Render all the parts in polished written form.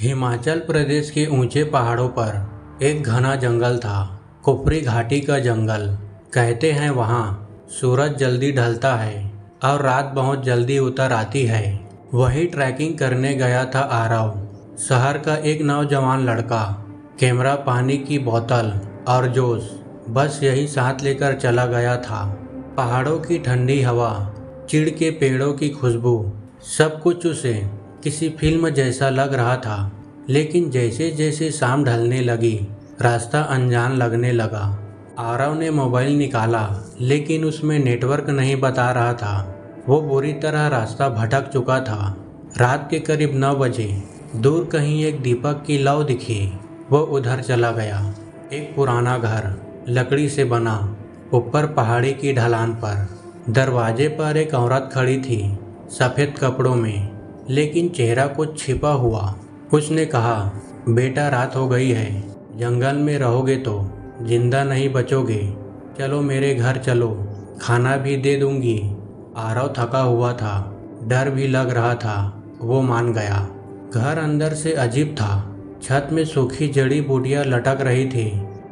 हिमाचल प्रदेश के ऊंचे पहाड़ों पर एक घना जंगल था। कुफरी घाटी का जंगल। कहते हैं वहाँ सूरज जल्दी ढलता है और रात बहुत जल्दी उतर आती है। वही ट्रैकिंग करने गया था आरव, शहर का एक नौजवान लड़का। कैमरा, पानी की बोतल और जोश, बस यही साथ लेकर चला गया था। पहाड़ों की ठंडी हवा, चिड़ के पेड़ों की खुशबू, सब कुछ उसे किसी फिल्म जैसा लग रहा था। लेकिन जैसे जैसे शाम ढलने लगी, रास्ता अनजान लगने लगा। आरव ने मोबाइल निकाला, लेकिन उसमें नेटवर्क नहीं बता रहा था। वो बुरी तरह रास्ता भटक चुका था। रात के करीब 9 बजे दूर कहीं एक दीपक की लौ दिखी। वो उधर चला गया। एक पुराना घर, लकड़ी से बना, ऊपर पहाड़ी की ढलान पर। दरवाजे पर एक औरत खड़ी थी, सफ़ेद कपड़ों में, लेकिन चेहरा कुछ छिपा हुआ। उसने कहा, बेटा रात हो गई है, जंगल में रहोगे तो जिंदा नहीं बचोगे। चलो मेरे घर चलो, खाना भी दे दूंगी। आरव थका हुआ था, डर भी लग रहा था। वो मान गया। घर अंदर से अजीब था। छत में सूखी जड़ी बूटियां लटक रही थी।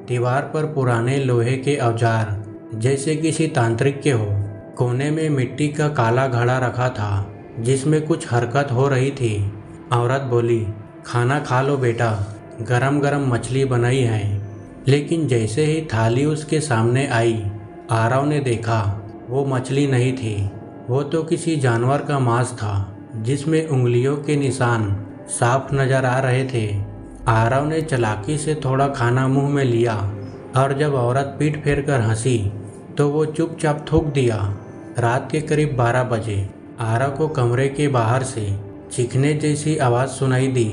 दीवार पर पुराने लोहे के औजार जैसे किसी तांत्रिक के हो। कोने में मिट्टी का काला घड़ा रखा था, जिसमें कुछ हरकत हो रही थी। औरत बोली, खाना खा लो बेटा, गरम गरम मछली बनाई है। लेकिन जैसे ही थाली उसके सामने आई, आरव ने देखा वो मछली नहीं थी। वो तो किसी जानवर का मांस था, जिसमें उंगलियों के निशान साफ नजर आ रहे थे। आरव ने चालाकी से थोड़ा खाना मुंह में लिया, और जब औरत पीठ फेर कर हंसी तो वो चुपचाप थूक दिया। रात के करीब 12 बजे आरव को कमरे के बाहर से चीखने जैसी आवाज़ सुनाई दी।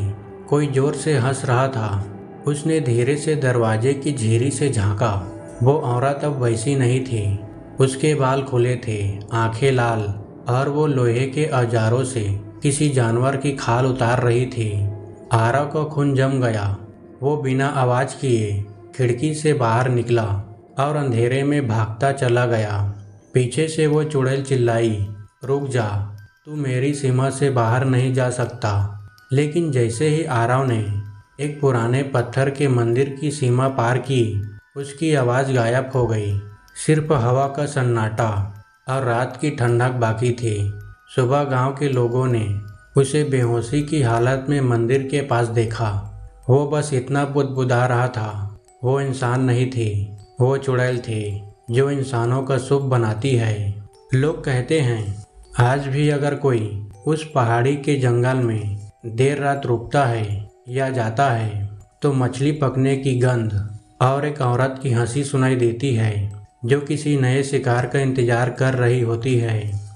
कोई जोर से हंस रहा था। उसने धीरे से दरवाजे की झिरी से झांका। वो औरत अब वैसी नहीं थी। उसके बाल खुले थे, आंखें लाल, और वो लोहे के औजारों से किसी जानवर की खाल उतार रही थी। आरव का खून जम गया। वो बिना आवाज़ किए खिड़की से बाहर निकला और अंधेरे में भागता चला गया। पीछे से वो चुड़ैल चिल्लाई, रुक जा, तू मेरी सीमा से बाहर नहीं जा सकता। लेकिन जैसे ही आरव ने एक पुराने पत्थर के मंदिर की सीमा पार की, उसकी आवाज़ गायब हो गई। सिर्फ हवा का सन्नाटा और रात की ठंडक बाकी थी। सुबह गांव के लोगों ने उसे बेहोशी की हालत में मंदिर के पास देखा। वो बस इतना बुदबुदा रहा था। वो इंसान नहीं थी, वो चुड़ैल थी, जो इंसानों का सुख बनाती है। लोग कहते हैं आज भी अगर कोई उस पहाड़ी के जंगल में देर रात रुकता है या जाता है, तो मछली पकने की गंध और एक औरत की हंसी सुनाई देती है, जो किसी नए शिकार का इंतजार कर रही होती है।